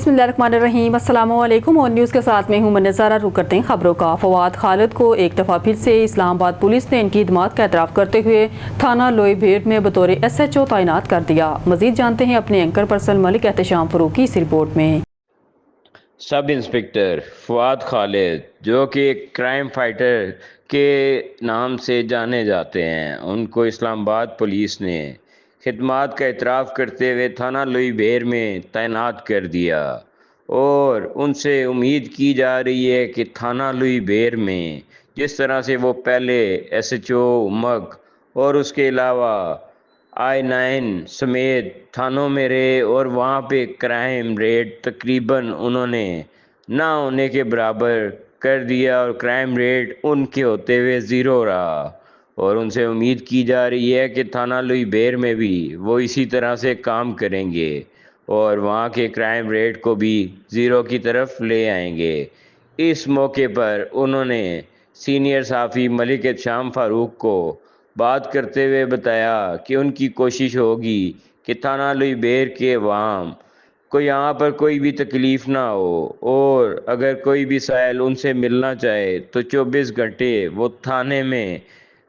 बिस्मिल्लाहिर्रहमानिर्रहीम। अस्सलाम वालेकुम। और न्यूज़ के साथ में हूँ मनज़ारा। रुक करते हैं खबरों का। फवाद खालिद को एक दफ़ा फिर से इस्लामाबाद पुलिस ने इनकी खिदमत का एतराफ़ करते हुए थाना लोई भेड़ में बतौर SHO तैनात कर दिया। मज़ीद जानते हैं अपने एंकर पर्सन मलिक एहतशाम फ़रूक की इस रिपोर्ट में। सब इंस्पेक्टर फवाद खालिद, जो कि क्राइम फाइटर के नाम से जाने जाते हैं, उनको इस्लामाबाद पुलिस ने खिदमत का एतराफ़ करते हुए थाना लोई भेड़ में तैनात कर दिया और उनसे उम्मीद की जा रही है कि थाना लोई भेड़ में जिस तरह से वो पहले SHO मग और उसके अलावा I9 समेत थानों में रहे और वहाँ पे क्राइम रेट तकरीबन उन्होंने ना होने के बराबर कर दिया और क्राइम रेट उनके होते हुए ज़ीरो रहा। और उनसे उम्मीद की जा रही है कि थाना लोई भेड़ में भी वो इसी तरह से काम करेंगे और वहाँ के क्राइम रेट को भी ज़ीरो की तरफ ले आएंगे। इस मौके पर उन्होंने सीनियर साफ़ी मलिक एहतशाम फ़ारूक को बात करते हुए बताया कि उनकी कोशिश होगी कि थाना लोई भेड़ के अवाम को यहाँ पर कोई भी तकलीफ़ ना हो और अगर कोई भी साइल उनसे मिलना चाहे तो 24 घंटे वो थाने में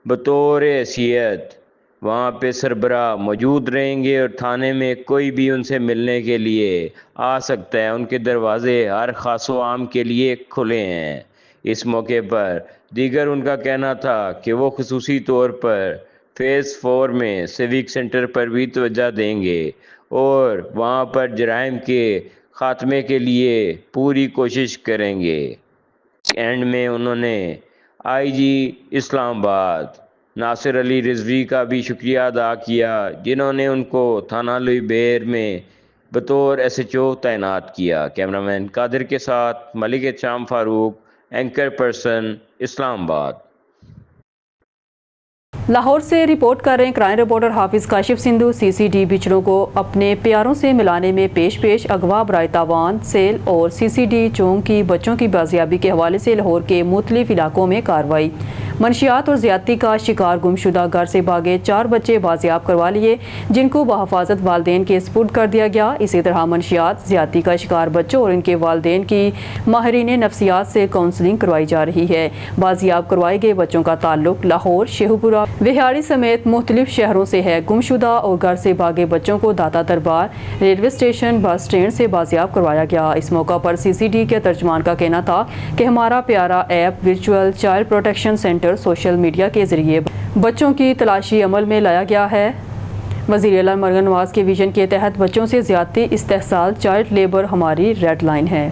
बतौर हैसियत वहाँ पे सरबरा मौजूद रहेंगे और थाने में कोई भी उनसे मिलने के लिए आ सकता है। उनके दरवाज़े हर ख़ास व आम के लिए खुले हैं। इस मौके पर दीगर उनका कहना था कि वो खुसूसी तौर पर फ़ेज़ 4 में सिविक सेंटर पर भी तवज्जो देंगे और वहाँ पर जराइम के ख़ात्मे के लिए पूरी कोशिश करेंगे। एंड में उन्होंने IG इस्लामाबाद नासिर अली रिजवी का भी शुक्रिया अदा किया, जिन्होंने उनको थाना लोई भेड़ में बतौर SHO तैनात किया। कैमरामैन कादिर के साथ मलिक एहतशाम फ़ारूक, एंकर पर्सन इस्लामाबाद। लाहौर से रिपोर्ट कर रहे हैं क्राइम रिपोर्टर हाफिज काशिफ सिंधु। CCD बिछड़ों को अपने प्यारों से मिलाने में पेश अगवा बराए तावान सेल और CCD चौंक की बच्चों की बाजियाबी के हवाले से लाहौर के मुख्तलिफ इलाकों में कार्रवाई। मंशियात और ज्यादती का शिकार गुमशुदा घर से भागे 4 बच्चे बाजियाब करवा लिए, जिनको बहफाजत वालदेन के सुपुर्द कर दिया गया। इसी तरह मंशियात ज्यादती का शिकार बच्चों और इनके वालदेन की माहिरीन नफ्सियात से काउंसलिंग करवाई जा रही है। बाजियाब करवाए गए बच्चों का ताल्लुक लाहौर, शेखुपुरा, विहाड़ी समेत मुख्तलिफ शहरों से है। गुमशुदा और घर से भागे बच्चों को दाता दरबार रेलवे स्टेशन बस स्टैंड से बाजियाब करवाया गया। इस मौका पर CCD के तर्जमान का कहना था कि हमारा प्यारा app virtual child protection centre social media के जरिए बच्चों की तलाशी अमल में लाया गया है। वज़ीर आला मरहम नवाज के विजन के तहत बच्चों से ज्यादती, इस्तेहसाल, चाइल्ड लेबर हमारी रेड लाइन है।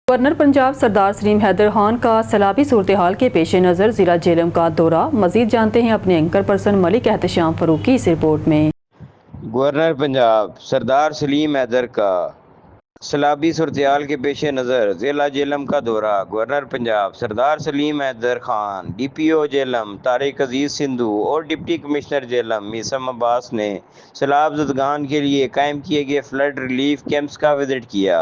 गवर्नर पंजाब सरदार सलीम हैदर खान का सैलाबी सूरत हाल के पेश नज़र ज़िला जेलम का दौरा। मज़ीद जानते हैं अपने एंकर पर्सन मलिक एहतशाम फ़रूक की इस रिपोर्ट में। गवर्नर पंजाब सरदार सलीम हैदर का सैलाबी सूरत हाल के पेश नज़र ज़िला जेलम का दौरा। गवर्नर पंजाब सरदार सलीम हैदर खान, DPO जेलम तारिक अजीज़ सिंधु और डिप्टी कमिश्नर जेलम मीसम अब्बास ने सैलाब ज़दगान के लिए कायम किए गए फ्लड रिलीफ कैंप्स का विज़िट किया।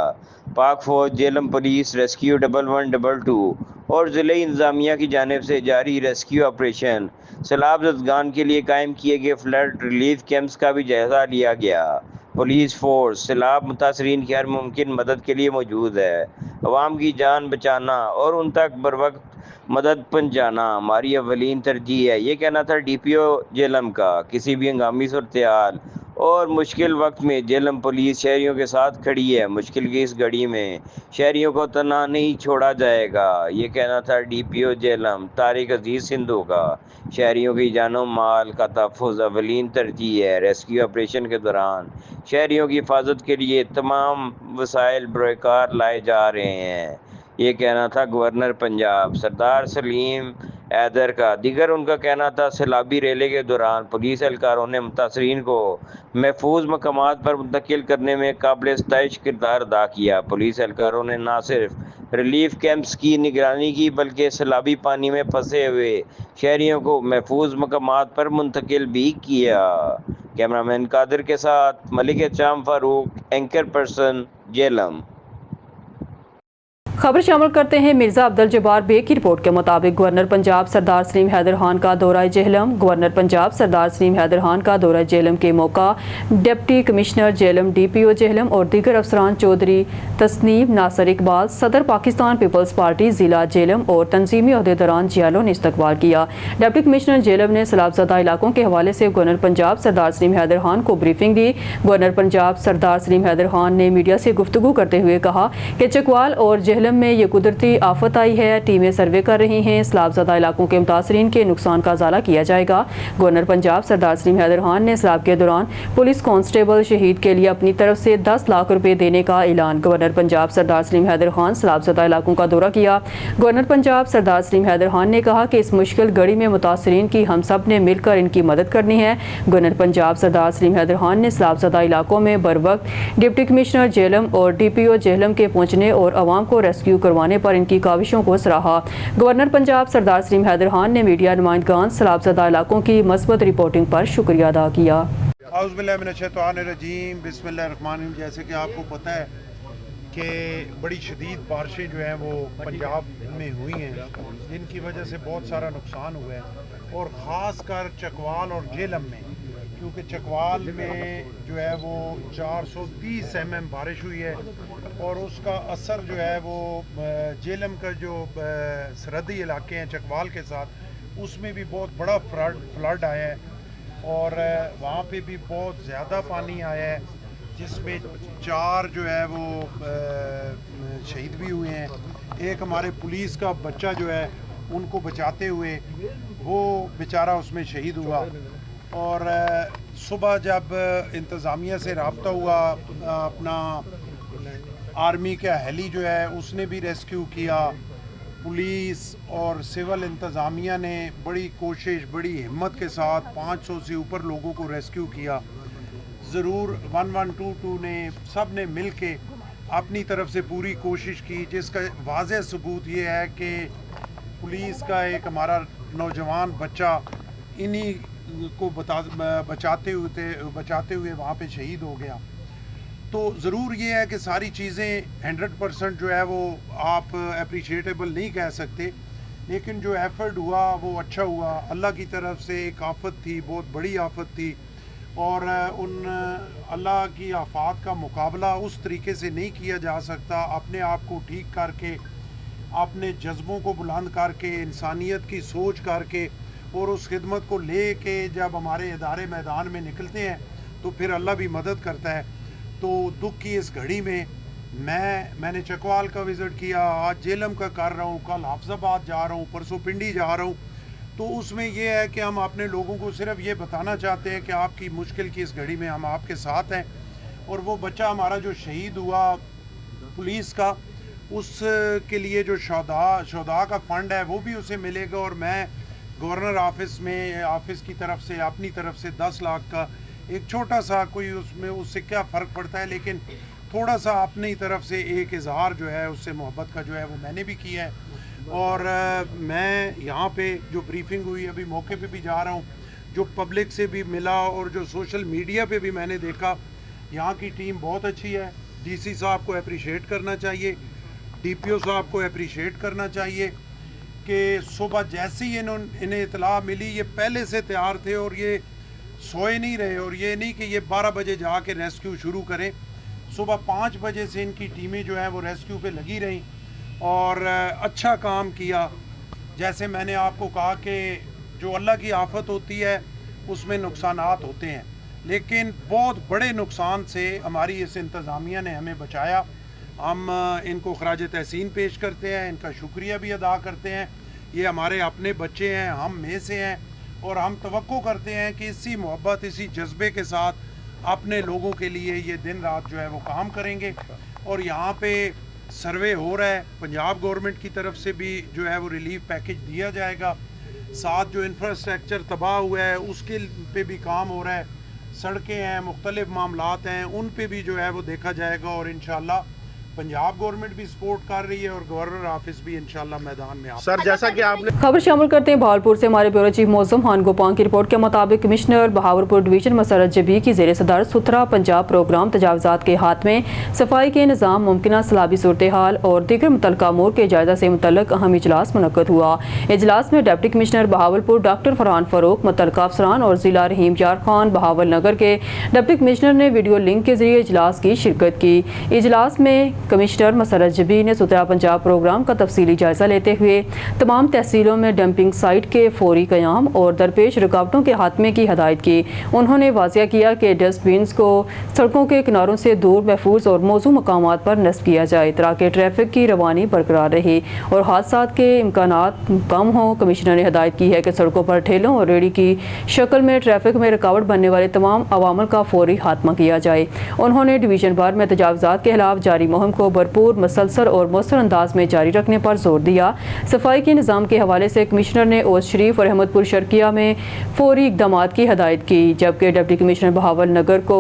पाक फौज, जेलम पुलिस, रेस्क्यू 1122 और ज़िले इंतज़ामिया की जानिब से जारी रेस्क्यू ऑपरेशन सैलाब ज़दगान के लिए कायम किए गए फ्लड रिलीफ कैंप्स का भी जायज़ा लिया गया। पुलिस फोर्स सैलाब मुतासरीन की हर मुमकिन मदद के लिए मौजूद है। अवाम की जान बचाना और उन तक बर वक्त मदद पहुँचाना हमारी अवलीन तरजीह है। ये कहना था DPO जेलम का। किसी भी हंगामी सूरत हाल और मुश्किल वक्त में जेलम पुलिस शहरियों के साथ खड़ी है। मुश्किल की इस घड़ी में शहरियों को तना नहीं छोड़ा जाएगा। ये कहना था DPO जेलम तारिक अजीज़ सिंधु का। शहरियों की जानो माल का तहफ़्फ़ुज़ अवलीन तरजीह है। रेस्क्यू ऑपरेशन के दौरान शहरियों की हिफाजत के लिए तमाम वसाइल बरकार लाए जा रहे हैं। ये कहना था गवर्नर पंजाब सरदार सलीम हैदर का। दीगर उनका कहना था सैलाबी रेले के दौरान पुलिस एहलकारों ने मुतासरीन को महफूज मकामात पर मुंतकिल करने में काबिल सताइश किरदार अदा किया। पुलिस एहलकारों ने न सिर्फ रिलीफ कैंप्स की निगरानी की बल्कि सैलाबी पानी में फंसे हुए शहरियों को महफूज मकामात पर मुंतकिल भी किया। कैमरामैन कादिर के साथ मलिक एहतशाम फ़ारूक, एंकर पर्सन जेलम। खबर शामिल करते हैं। मिर्जा अब्दुल जब्बार बेग की रिपोर्ट के मुताबिक गवर्नर पंजाब सरदार सलीम हैदर खान का दौरा जेहलम। गवर्नर पंजाब सरदार सलीम हैदर खान का दौरा जेहलम के मौका deputy commissioner Jhelum, DPO Jhelum और दीगर अफसरान चौधरी तस्नीम नासिर इकबाल, सदर पाकिस्तान पीपल्स पार्टी ज़िला जेहलम और तंजीमी अहदेदारान जियालों ने इस्तकबाल किया। डिप्टी कमिश्नर जेहलम ने सैलाबज़दा इलाकों के हवाले से गवर्नर पंजाब सरदार सलीम हैदर खान को ब्रीफिंग दी। गवर्नर पंजाब सरदार सलीम हैदर खान ने मीडिया से गुफ्तगू करते हुए कहा कि चकवाल और जेहलम में ये कुदरती आफत आई है, टीमें सर्वे कर रही हैं, सैलाबज़दा इलाकों के मुतासरीन के नुकसान का इजाला किया जाएगा। गवर्नर पंजाब सरदार सलीम हैदर खान ने सैलाब के दौरान पुलिस कांस्टेबल शहीद के लिए अपनी तरफ से 10 लाख रुपए देने का ऐलान। गवर्नर पंजाब सरदार सलीम हैदर खान सैलाबज़दा इलाकों का दौरा किया। गवर्नर पंजाब सरदार सलीम हैदर खान ने कहा कि इस मुश्किल घड़ी में मुतासरीन की हम सब ने मिलकर इनकी मदद करनी है। गवर्नर पंजाब सरदार सलीम हैदर खान ने सैलाबज़दा इलाकों में बर वक्त डिप्टी कमिश्नर जेहलम और DPO जेहलम के पहुंचने और आवाम को रेस्क्यू करवाने पर इनकी काविशों को सराहा। गवर्नर पंजाब सरदार सलीम हैदर खान ने मीडिया नुमाइंदगान सैलाबज़दा इलाकों की मस्बत रिपोर्टिंग पर शुक्रिया अदा किया। औज़ुबिल्लाहिमिनश्शैतानिर्रजीम, बिस्मिल्लाहिर्रहमानिर्रहीम। जैसे कि आपको पता है कि बड़ी शदीद बारिशें जो हैं वो पंजाब में हुई हैं, जिनकी वजह से बहुत सारा नुकसान हुआ है, और ख़ास कर चकवाल और जेहलम में, क्योंकि चकवाल में जो है वो 430 mm बारिश हुई है और उसका असर जो है वो जेहलम का जो सरहदी इलाके हैं चकवाल के साथ, उसमें भी बहुत बड़ा फ्लड आया है और वहाँ पे भी बहुत ज़्यादा पानी आया है, जिसमें 4 जो है वो शहीद भी हुए हैं। एक हमारे पुलिस का बच्चा जो है उनको बचाते हुए वो बेचारा उसमें शहीद हुआ। और सुबह जब इंतज़ामिया से रब्ता हुआ, अपना आर्मी का हेली जो है उसने भी रेस्क्यू किया। पुलिस और सिविल इंतज़ामिया ने बड़ी कोशिश, बड़ी हिम्मत के साथ 500 से ऊपर लोगों को रेस्क्यू किया। ज़रूर 1122 ने सब ने मिल के अपनी तरफ से पूरी कोशिश की, जिसका वाज़ेह सबूत ये है कि पुलिस का एक हमारा नौजवान बच्चा इन्हीं को बचाते हुए वहाँ पे शहीद हो गया। तो ज़रूर ये है कि सारी चीज़ें 100% जो है वो आप अप्रिशिएटेबल नहीं कह सकते, लेकिन जो एफ़र्ट हुआ वो अच्छा हुआ। अल्लाह की तरफ से एक आफत थी, बहुत बड़ी आफत थी, और उन अल्लाह की आफात का मुकाबला उस तरीके से नहीं किया जा सकता अपने आप को ठीक करके, अपने जज्बों को बुलंद करके, इंसानियत की सोच करके और उस खिदमत को ले के जब हमारे इदारे मैदान में निकलते हैं तो फिर अल्लाह भी मदद करता है। तो दुख की इस घड़ी में मैंने चकवाल का विज़िट किया, आज जेहलम का कर रहा हूँ, कल हाफिज़ाबाद जा रहा हूँ, परसों पिंडी जा रहा हूँ। तो उसमें यह है कि हम अपने लोगों को सिर्फ ये बताना चाहते हैं कि आपकी मुश्किल की इस घड़ी में हम आपके साथ हैं। और वो बच्चा हमारा जो शहीद हुआ पुलिस का, उसके लिए जो शोदा का फ़ंड है वो भी उसे मिलेगा। और मैं गवर्नर ऑफिस की तरफ से अपनी तरफ से 10 लाख का एक छोटा सा, कोई उसमें उससे क्या फ़र्क पड़ता है, लेकिन थोड़ा सा अपनी तरफ से एक इजहार जो है उससे मोहब्बत का जो है वो मैंने भी किया है। और मैं यहाँ पे जो ब्रीफिंग हुई, अभी मौके पे भी जा रहा हूँ, जो पब्लिक से भी मिला और जो सोशल मीडिया पे भी मैंने देखा, यहाँ की टीम बहुत अच्छी है। DC साहब को अप्रिशिएट करना चाहिए, DPO साहब को अप्रिशिएट करना चाहिए कि सुबह जैसे ही इन्हें इतला मिली, ये पहले से तैयार थे और ये सोए नहीं रहे। और ये नहीं कि ये 12 बजे जाके रेस्क्यू शुरू करें, सुबह 5 बजे से इनकी टीमें जो हैं वो रेस्क्यू पे लगी रहीं और अच्छा काम किया। जैसे मैंने आपको कहा कि जो अल्लाह की आफत होती है उसमें नुकसानात होते हैं, लेकिन बहुत बड़े नुकसान से हमारी इस इंतज़ामिया ने हमें बचाया। हम इनको खराज तहसीन पेश करते हैं, इनका शुक्रिया भी अदा करते हैं। ये हमारे अपने बच्चे हैं, हम में से हैं, और हम तवक्को करते हैं कि इसी मोहब्बत, इसी जज्बे के साथ अपने लोगों के लिए ये दिन रात जो है वो काम करेंगे। और यहाँ पे सर्वे हो रहा है, पंजाब गवर्नमेंट की तरफ से भी जो है वो रिलीफ पैकेज दिया जाएगा। साथ जो इंफ्रास्ट्रक्चर तबाह हुआ है उसके पे भी काम हो रहा है। सड़कें हैं, मुख्तलिफ मामलात हैं, उन पे भी जो है वो देखा जाएगा। और इंशाअल्लाह पंजाब गवर्नमेंट भी सपोर्ट कर रही है और गवर्नर ऑफिस भी इंशाल्लाह मैदान में सर जैसा कि आपने खबर शामिल करते हैं बहावलपुर से हमारे ब्यूरो चीफ मौसम खान गोपान की रिपोर्ट के मुताबिक कमिश्नर बहावलपुर डिवीजन मसरत जबी की ज़ेर सदर सुथरा पंजाब प्रोग्राम तजावज़ात के हाथ में सफाई के निज़ाम मुमकिन सैलाबी सूरत हाल और दीगर मुतल्लिक़ा अमूर के जायज़ा से मुतल्लिक़ अहम इजलास मुनक़्क़द हुआ। इजलास में deputy commissioner Bahawalpur doctor Farhan Farooq, मुतल्लिक़ा अफसरान और ज़िला रहीम यार खान बहावल नगर के डिप्टी कमिश्नर ने वीडियो लिंक के जरिए इजलास की शिरकत की। इजलास में कमिश्नर मसरत जबी ने सुथरा पंजाब प्रोग्राम का तफसीली जायज़ा लेते हुए तमाम तहसीलों में डंपिंग साइट के फौरी क़याम और दरपेश रुकावटों के खात्मे की हदायत की। उन्होंने वाज़िया किया कि डस्टबिन को सड़कों के किनारों से दूर, महफूज और मौजू मकामात पर नस्ब किया जाए ताकि ट्रैफिक की रवानी बरकरार रहे और हादसात के इम्कानात कम हों। कमिश्नर ने हदायत की है कि सड़कों पर ठेलों और रेहड़ी की शक्ल में ट्रैफिक में रुकावट बनने वाले तमाम अवामल का फौरी खात्मा किया जाए। उन्होंने डिवीजन भर में तजावज़ात के खिलाफ जारी मुहिम को भरपूर, मुसलसल और मौसर अंदाज में जारी रखने पर जोर दिया। सफाई के निज़ाम के हवाले से कमिश्नर ने ओस शरीफ और अहमदपुर शर्किया में फौरी इक़दाम की हदायत की, जबकि डिप्टी कमिश्नर बहावल नगर को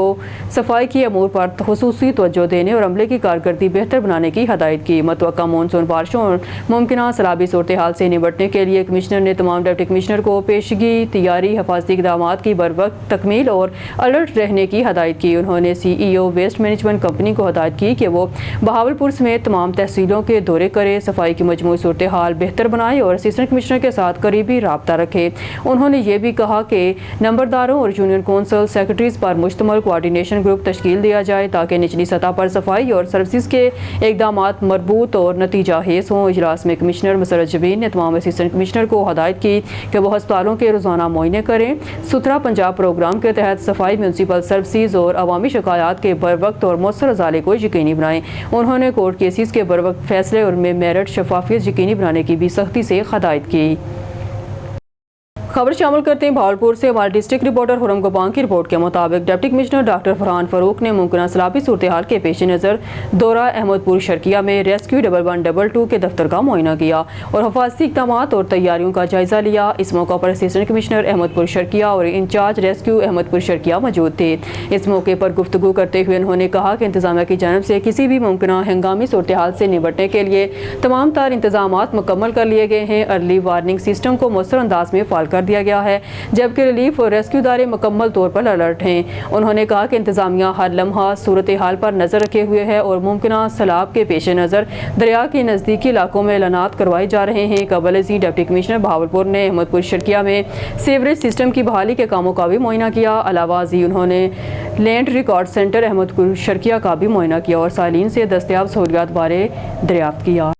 सफाई की अमूर पर खुसूसी तवज्जो देने और अमले की कारकर्दगी बेहतर बनाने की हदायत की। मतवक्का मानसून बारिशों और मुमकिन सैलाबी सूरत हाल से निपटने के लिए कमिश्नर ने तमाम डिप्टी कमिश्नर को पेशगी तैयारी, हिफाजती इक़दाम की बरवक्त तकमील और अलर्ट रहने की हदायत की। उन्होंने CEO वेस्ट मैनेजमेंट कंपनी को हदायत की कि वो बहावलपुर समेत तमाम तहसीलों के दौरे करे, सफाई की मजमूई सूरत हाल बेहतर बनाए और असिस्टेंट कमिश्नर के साथ करीबी राब्ता रखे। उन्होंने ये भी कहा कि नंबरदारों और यूनियन कौंसल सेक्रेटरीज पर मुश्तमल कोऑर्डिनेशन ग्रुप तश्कील दिया जाए ताकि निचली सतह पर सफाई और सर्विसेज के इक़दाम मरबूत और नतीजा हेज हों। इजलास में कमिश्नर मसरत जबीन ने तमाम असिस्टेंट कमिश्नर को हदायत की कि वो अस्पतालों के रोज़ाना मुआयने करें, सुथरा पंजाब प्रोग्राम के तहत सफाई, म्यूनसिपल सर्विसेज और अवामी शिकायत के बरवक्त और मौसर अजाले को यकीनी बनाएं। उन्होंने कोर्ट केसेस के बरवक्त फैसले और उनमें मेरिट शफाफियत यकीनी बनाने की भी सख्ती से हदायत की। खबर शामिल करते हैं भावलपुर से हमारे डिस्ट्रिक्ट रिपोर्टर हुरम गोपान की रिपोर्ट के मुताबिक deputy commissioner doctor Farhan Farooq ने मुमकिन सैलाबी सूरत हाल के पेश नज़र दौरा अहमदपुर शर्किया में रेस्क्यू 1122 के दफ्तर का मुआयना किया और हिफाजती इक़दाम और तैयारियों का जायज़ा लिया। इस मौका पर असिस्टेंट कमिश्नर अहमदपुर शर्किया और इंचार्ज रेस्क्यू अहमदपुर शर्किया मौजूद थे। इस मौके पर गुफ्तगू करते हुए उन्होंने कहा कि इंतजामिया की जानिब से किसी भी मुमकिन हंगामी सूरत हाल से निपटने के लिए तमाम तार इंतजाम मुकम्मल कर लिए गए हैं। अर्ली वार्निंग सिस्टम को मौसर अंदाज में फाल कर दिया गया है, जबकि रिलीफ और रेस्क्यू इदारे मुकम्मल तौर पर अलर्ट हैं। उन्होंने कहा कि इंतजामिया हर लम्हा सूरत हाल पर नजर रखे हुए है और मुमकिन सैलाब के पेश नज़र दरिया के नज़दीकी इलाकों में ऐलानात करवाए जा रहे हैं। कबल अजी डिप्टी कमिश्नर बहावलपुर ने अहमदपुर शर्किया में सीवरेज सिस्टम की बहाली के कामों का भी मुआयना किया। अलावा अजी उन्होंने land record centre Ahmadpur Sharqia का भी मुआयना किया और सालीन से दस्तयाब सहूलियात बारे दरियाफ्त किया।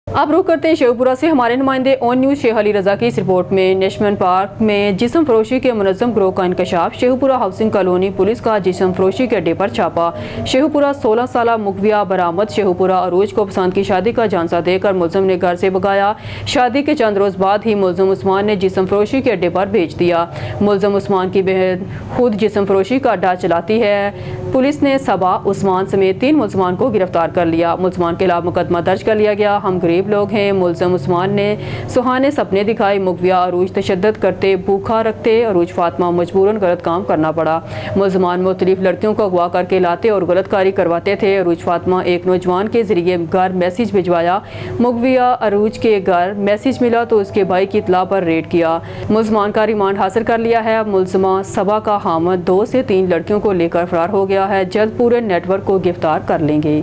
अब रुख करते हैं शेखपुरा से हमारे नुमाइंदे ऑन न्यूज़ शेख अली रजा की इस रिपोर्ट में नेशनल पार्क में जिस्म फरोशी के मुनज़्ज़म ग्रोह का इंकशाफ। शेखपुरा हाउसिंग कॉलोनी पुलिस का जिस्म फरोशी के अड्डे पर छापा। शेखपुरा 16 साला मुखबिया बरामद। शेखपुरा अरूज को पसंद की शादी का झांसा देकर मुलज़म ने घर से भगाया। शादी के चंद रोज़ बाद ही मुलज़म उस्मान ने जिस्म फरोशी के अड्डे पर भेज दिया। मुलज़म उस्मान की बहन खुद जिस्म फरोशी का अड्डा चलाती है। पुलिस ने सबा उस्मान समेत 3 मुलज़मान को गिरफ्तार कर लिया। मुलज़मान के खिलाफ मुकदमा दर्ज कर लिया गया। हम गरीब लोग हैं। मुलज़म उस्मान ने सुहाने सपने दिखाए। मुखबिया अरूज तशद्दुद करते, भूखा रखते। अरूज फातिमा मजबूरन गलत काम करना पड़ा। मुलज़मान मुख्तलिफ लड़कियों को अगवा करके लाते और गलतकारी करवाते थे। अरूज फातिमा एक नौजवान के जरिए घर मैसेज भिजवाया। मुखबिया अरूज के घर मैसेज मिला तो उसके भाई की इतला पर रेड किया। मुलज़मान का रिमांड हासिल कर लिया है। मुलज़मा सबा का हामद 2 से 3 लड़कियों को लेकर फरार हो गया है। जल्द पूरे नेटवर्क को गिरफ्तार कर लेंगे।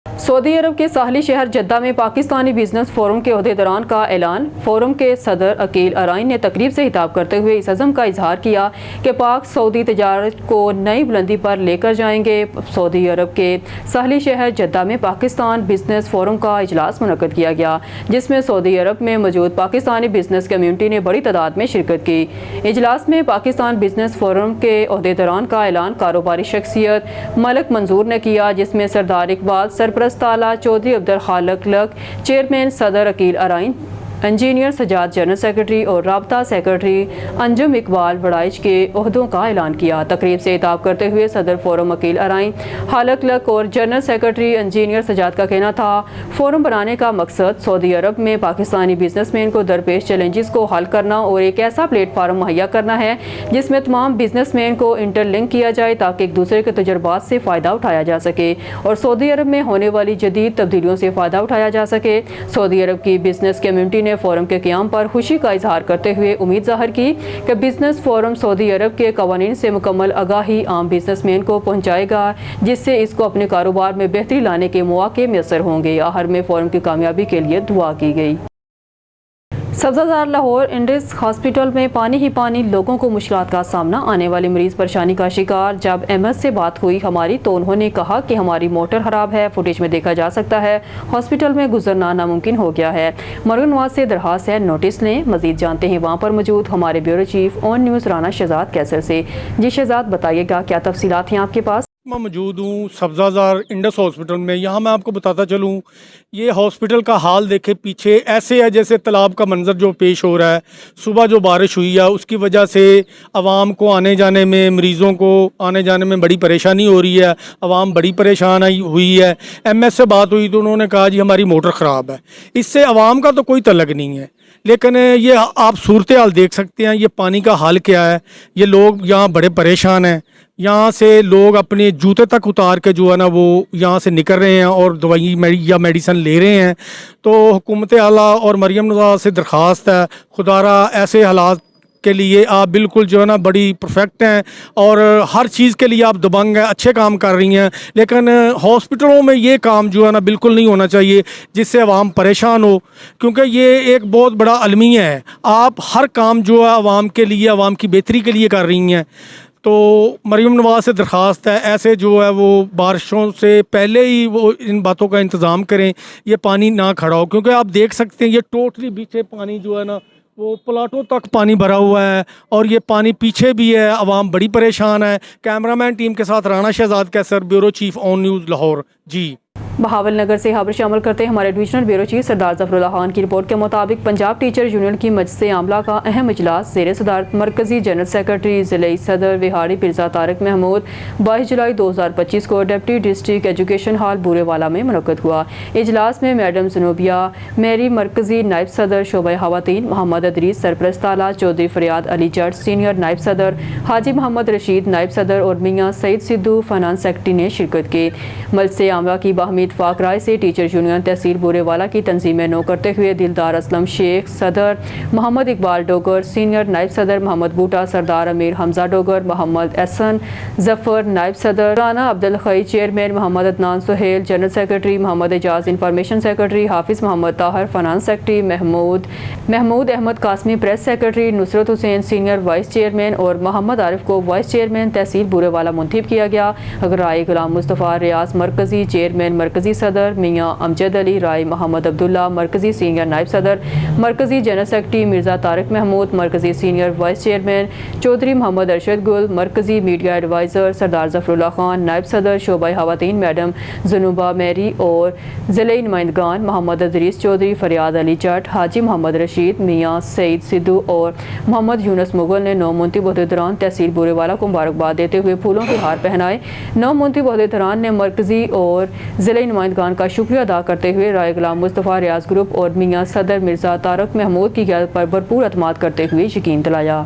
सऊदी अरब के साहली शहर जद्दा में पाकिस्तानी बिजनेस फोरम के अहदेदारान का ऐलान। फोरम के सदर अकील अराइन ने तकरीब से खिताब करते हुए इस अज़म का इजहार किया कि पाक सऊदी तजारत को नई बुलंदी पर लेकर जाएंगे। सऊदी अरब के साहली शहर जद्दा में पाकिस्तान बिजनेस फोरम का इजलास मुनक्कद किया गया, जिसमें सऊदी अरब में मौजूद पाकिस्तानी बिजनेस कम्यूनिटी ने बड़ी तादाद में शिरकत की। इजलास में पाकिस्तान बिजनेस फोरम के अहदेदारान का ऐलान कारोबारी शख्सियत मलक मंजूर ने किया, जिसमें सरदार इकबाल, सरपरस्त ताला, चौधरी अब्दुल खालिक लक, चेयरमैन सदर Aqeel Arain, engineer Sajjad general secretary اور رابطہ سیکرٹری انجم اقبال وڑائچ کے عہدوں کا اعلان کیا۔ تقریب سے خطاب کرتے ہوئے صدر فورم عقیل ارائیں حالق لک اور جنرل سیکرٹری انجینئر سجاد کا کہنا تھا فورم بنانے کا مقصد سعودی عرب میں پاکستانی بزنس مین کو درپیش چیلنجز کو حل کرنا اور ایک ایسا پلیٹ فارم مہیا کرنا ہے جس میں تمام بزنس مین کو انٹر لنک کیا جائے تاکہ ایک دوسرے کے تجربات سے فائدہ اٹھایا جا سکے اور سعودی عرب میں ہونے والی جدید تبدیلیوں سے فائدہ اٹھایا جا سکے۔ سعودی عرب کی بزنس کمیونٹی نے فورم کے قیام پر خوشی کا اظہار کرتے ہوئے امید ظاہر کی کہ بزنس فورم سعودی عرب کے قوانین سے مکمل آگاہی عام بزنس مین کو پہنچائے گا جس سے اس کو اپنے کاروبار میں بہتری لانے کے مواقع میسر ہوں گے۔ آخر میں فورم کی کامیابی کے لیے دعا کی گئی۔ سبزہ زار لاہور انڈس ہاسپٹل میں پانی ہی پانی، لوگوں کو مشکلات کا سامنا، آنے والے مریض پریشانی کا شکار۔ جب ایم ایس سے بات ہوئی ہماری تو انہوں نے کہا کہ ہماری موٹر خراب ہے، فوٹیج میں دیکھا جا سکتا ہے، ہاسپٹل میں گزرنا ناممکن ہو گیا ہے۔ مریم نواز سے درخواست ہے نوٹس لیں۔ مزید جانتے ہیں وہاں پر موجود ہمارے بیورو چیف آن نیوز رانا شہزاد کیسر سے۔ جی شہزاد، بتائیے گا کیا تفصیلات ہیں آپ کے پاس؟ میں موجود ہوں سبزہ زار انڈس ہاسپٹل میں۔ یہاں میں آپ کو بتاتا چلوں، یہ ہاسپٹل کا حال دیکھے پیچھے ایسے ہے جیسے تالاب کا منظر جو پیش ہو رہا ہے۔ صبح جو بارش ہوئی ہے اس کی وجہ سے عوام کو آنے جانے میں، مریضوں کو آنے جانے میں بڑی پریشانی ہو رہی ہے، عوام بڑی پریشان ہوئی ہے۔ ایم ایس سے بات ہوئی تو انہوں نے کہا جی ہماری موٹر خراب ہے۔ اس سے عوام کا تو کوئی تعلق نہیں ہے، لیکن یہ آپ صورتحال دیکھ سکتے ہیں، یہ پانی کا حال کیا ہے۔ یہ لوگ یہاں بڑے پریشان ہیں، یہاں سے لوگ اپنے جوتے تک اتار کے جو ہے نا وہ یہاں سے نکل رہے ہیں اور دوائی یا میڈیسن لے رہے ہیں۔ تو حکومت اعلیٰ اور مریم نواز سے درخواست ہے خدا را ایسے حالات کے لیے آپ بالکل جو ہے نا بڑی پرفیکٹ ہیں اور ہر چیز کے لیے آپ دبنگ ہیں، اچھے کام کر رہی ہیں، لیکن ہاسپٹلوں میں یہ کام جو ہے نا بالکل نہیں ہونا چاہیے جس سے عوام پریشان ہو، کیونکہ یہ ایک بہت بڑا المیہ ہے۔ آپ ہر کام جو ہے عوام کے لیے، عوام کی بہتری کے لیے کر رہی ہیں۔ تو مریم نواز سے درخواست ہے ایسے جو ہے وہ بارشوں سے پہلے ہی وہ ان باتوں کا انتظام کریں، یہ پانی نہ کھڑا ہو، کیونکہ آپ دیکھ سکتے ہیں یہ ٹوٹلی پیچھے پانی جو ہے نا وہ پلاٹوں تک پانی بھرا ہوا ہے اور یہ پانی پیچھے بھی ہے، عوام بڑی پریشان ہے۔ کیمرامین ٹیم کے ساتھ رانا شہزاد کیسر، بیورو چیف آن نیوز لاہور۔ جی بہاول نگر سے خبر شامل کرتے ہیں ہمارے ڈویژنل بیورو چیف سردار ظفر اللہ خان کی رپورٹ کے مطابق پنجاب ٹیچر یونین کی مجلس عاملہ کا اہم اجلاس زیر صدارت مرکزی جنرل سیکرٹری ضلعی صدر وہاڑی مرزا طارق محمود 22 جولائی 2025 کو ڈپٹی ڈسٹرکٹ ایجوکیشن ہال بورے والا میں منعقد ہوا۔ اجلاس میں میڈم زنوبیہ میری مرکزی نائب صدر شعبہ خواتین، محمد ادریس سرپرست اعلیٰ، چودھری فریاد علی جٹ سینئر نائب صدر، حاجی محمد رشید نائب صدر اور میاں سعید سدھو فائنانس سیکرٹری نے شرکت کی۔ مجلس عاملہ کی باہمی اتفاق رائے سے ٹیچر یونین تحصیل بورے والا کی تنظیم نو کرتے ہوئے دلدار اسلم شیخ صدر، محمد اقبال ڈوگر سینئر نائب صدر، محمد بوٹا سردار، امیر حمزہ ڈوگر، محمد احسن ظفر نائب صدر، رانا عبدالخی chairman, Muhammad Adnan Sohail general secretary, Muhammad Ijaz information secretary, Hafiz Muhammad Tahir finance secretary, Mahmood Ahmed Qasmi press secretary, Nusrat Hussain senior vice chairman اور محمد عارف کو وائس چیئرمین تحصیل بورے والا منتخب کیا گیا۔ رائے غلام مصطفیٰ ریاض مرکزی چیئرمین مرکزی صدر، میاں امجد علی رائے محمد عبداللہ مرکزی سینئر نائب صدر، مرکزی جنرل سیکرٹری مرزا طارق محمود مرکزی سینئر وائس چیئرمین، چودھری محمد ارشد گل مرکزی میڈیا ایڈوائزر، سردار ظفر اللہ خان نائب صدر شعبہ خواتین میڈم زنوبہ میری اور ضلعی نمائندگان محمد ادریس چودھری، فریاد علی جٹ، حاجی محمد رشید، میاں سعید سدھو اور محمد یونس مغل نے نو منتخب عہدیداران تحصیل بورے والا کو مبارکباد دیتے ہوئے پھولوں کے ہار پہنائے۔ نو منتخب عہدیداران نے مرکزی اور ضلعی نمائندگان کا شکریہ ادا کرتے ہوئے رائے غلام مصطفیٰ ریاض گروپ اور میاں صدر مرزا طارق محمود کی قیادت پر بھرپور اعتماد کرتے ہوئے یقین دلایا۔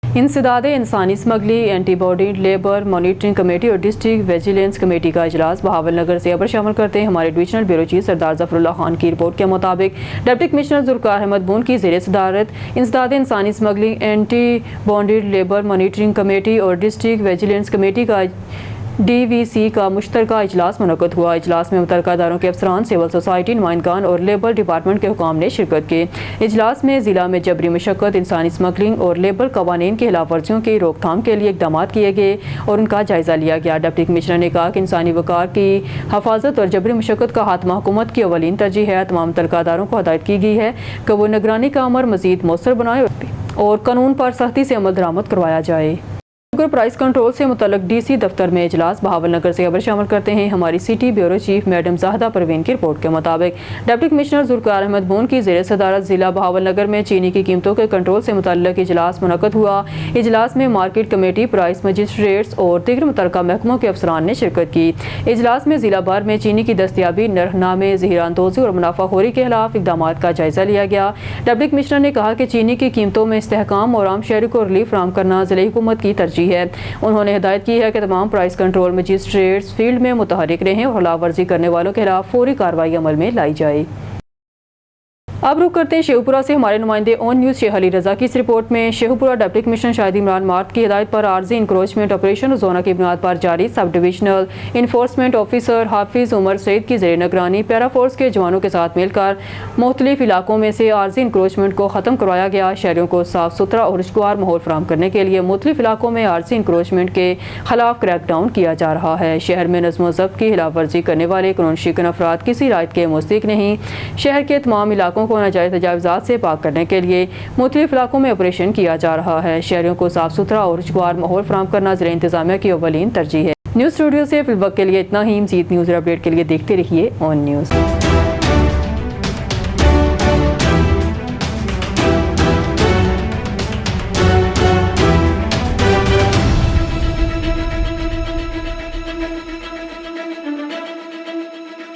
انسداد انسانی اسمگلنگ، anti body labour monitoring committee اور ڈسٹرکٹ ویجیلنس کمیٹی کا اجلاس بہاول نگر سے خبر شامل کرتے ہیں ہمارے ڈویژنل بیورو چیف سردار ظفر اللہ خان کی رپورٹ کے مطابق ڈپٹی کمشنر ذوالفقار احمد بون کی زیر صدارت انسداد انسانی اسمگلنگ، anti body labour monitoring committee اور ڈسٹرکٹ ویجیلنس کمیٹی کا DVC کا مشترکہ اجلاس منعقد ہوا۔ اجلاس میں متعلقہ اداروں کے افسران، سول سوسائٹی نمائندگان اور لیبر ڈپارٹمنٹ کے حکام نے شرکت کی۔ اجلاس میں ضلع میں جبری مشقت، انسانی اسمگلنگ اور لیبر قوانین کی خلاف ورزیوں کی روک تھام کے لیے اقدامات کیے گئے اور ان کا جائزہ لیا گیا۔ ڈپٹی کمشنر نے کہا کہ انسانی وقار کی حفاظت اور جبری مشقت کا خاتمہ حکومت کی اولین ترجیح ہے۔ تمام متعلقہ اداروں کو ہدایت کی گئی ہے کہ وہ نگرانی کا عمل مزید مؤثر بنائے اور قانون پر سختی سے عمل درآمد کروایا جائے۔ शुगर प्राइस कंट्रोल से मुतल्लिक DC दफ्तर में इजलास। बहावल नगर से खबर शामिल करते हैं हमारी city bureau chief madam Zahida Parveen की रिपोर्ट के मुताबिक डिप्टी कमिश्नर जुल्फकार अहमद बोन की ज़ेर सदारत जिला बहावल नगर में चीनी की कीमतों के कंट्रोल से मुतल्लिक इजलास मुनक्कद हुआ। इजलास में मार्केट कमेटी, प्राइस मजिस्ट्रेट्स और दीगर मुतल्लिका महकमों के अफसरान ने शिरकत की। इजलास में जिला भर में चीनी की दस्तियाबी, नरखनामे, ज़हीरानंदोज़ी और मुनाफाखोरी के खिलाफ इक़दाम का जायजा लिया गया। डिप्टी कमिश्नर ने कहा कि चीनी की कीमतों में इस्तेहकाम और आम शहरी को रिलीफ फराहम करना ज़िले हुकूमत की तरजीह है। उन्होंने हिदायत की है कि तमाम प्राइस कंट्रोल मजिस्ट्रेट्स फील्ड में मुतहरिक रहें और खिलाफ वर्जी करने वालों के खिलाफ फौरी कार्रवाई अमल में लाई जाए। अब रुख करते हैं शेखपुरा से हमारे नुमाइंदे ऑन न्यूज़ शेख अली रजा की इस रिपोर्ट में। Sheikhpura deputy commissioner Shahid Imran mart की हिदायत पर आर्जी इंक्रोचमेंट ऑपरेशन जोना की बुनियाद पर जारी। सब डिविजनल इन्फोर्समेंट ऑफिसर हाफिज उमर सईद की ज़ेर निगरानी पैरा फोर्स के जवानों के साथ मिलकर मुख्तलिफ इलाकों में से आर्जी इंक्रोचमेंट को ख़त्म करवाया गया। शहरियों को साफ सुथरा और खुशगवार माहौल फराहम करने के लिए मुख्तलिफ इलाकों में आर्जी इंक्रोचमेंट के खिलाफ क्रैकडाउन किया जा रहा है। शहर में नज़्म व ज़ब्त की खिलाफ वर्जी करने वाले कानून शिकन अफराद किसी रायत के मुस्तहिक नहीं। शहर के तमाम इलाकों को नाजायज़ तजावुज़ात से पाक करने के लिए मुख्तलिफ इलाकों में ऑपरेशन किया जा रहा है। शहरियों को साफ सुथरा और खुशगवार माहौल फराहम करना ज़िला इंतज़ामिया की अव्वलीन तरजीह है। न्यूज़ स्टूडियो से फिलवक्त के लिए इतना ही। मज़ीद न्यूज़ अपडेट के लिए देखते रहिए ऑन न्यूज़।